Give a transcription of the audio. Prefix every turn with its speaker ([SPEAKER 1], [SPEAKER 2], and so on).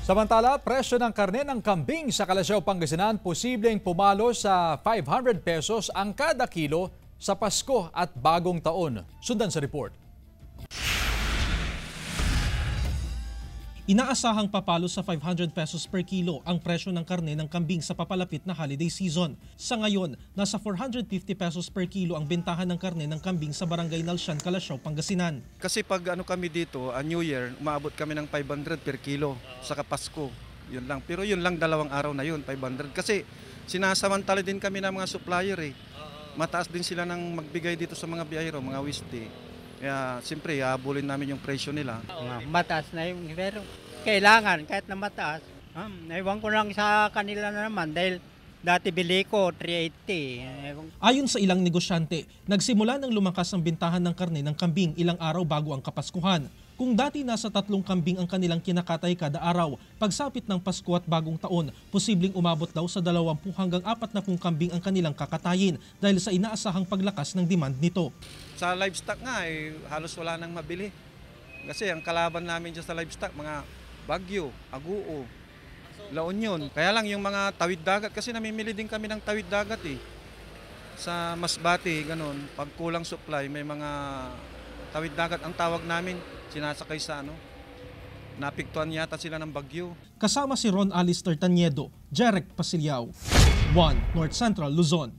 [SPEAKER 1] Samantala, presyo ng karne ng kambing sa Calasiao, Pangasinan posibleng pumalo sa 500 pesos ang kada kilo sa Pasko at Bagong Taon. Sundan sa report.
[SPEAKER 2] Inaasahang papalo sa 500 pesos per kilo ang presyo ng karne ng kambing sa papalapit na holiday season. Sa ngayon, nasa 450 pesos per kilo ang bentahan ng karne ng kambing sa Barangay Nalsian, Calasiao, Pangasinan.
[SPEAKER 3] Kasi pag kami dito, New Year, umaabot kami ng 500 per kilo sa Pasko. Yun lang. Pero yun lang, 2 araw na yun, 500. Kasi sinasamantala din kami ng mga supplier eh. Mataas din sila ng magbigay dito sa mga biyahero, mga wisdi. Kaya siyempre, habulin namin yung presyo nila.
[SPEAKER 4] Mataas na yung pero kailangan kahit na mataas. Ewan ko lang sa kanila na naman dahil dati bili ko 380.
[SPEAKER 2] Ayon sa ilang negosyante, nagsimula ng lumakas ang bintahan ng karne ng kambing ilang araw bago ang Kapaskuhan. Kung dati nasa 3 kambing ang kanilang kinakatay kada araw, pagsapit ng Pasko at Bagong Taon, posibleng umabot daw sa 20 hanggang 40 kambing ang kanilang kakatayin dahil sa inaasahang paglakas ng demand nito.
[SPEAKER 3] Sa livestock nga, halos wala nang mabili. Kasi ang kalaban namin dyan sa livestock, mga Bagyo, Aguo, La Union. Kaya lang yung mga tawid dagat, kasi namimili din kami ng tawid dagat eh. Sa Masbate, ganun, pag kulang supply, may mga tawid dagat ang tawag namin, sinasakay sa napiktuan yata sila ng bagyo.
[SPEAKER 2] Kasama si Ron Alister Tanyedo, Jerek Pasiliao, 1 North Central Luzon.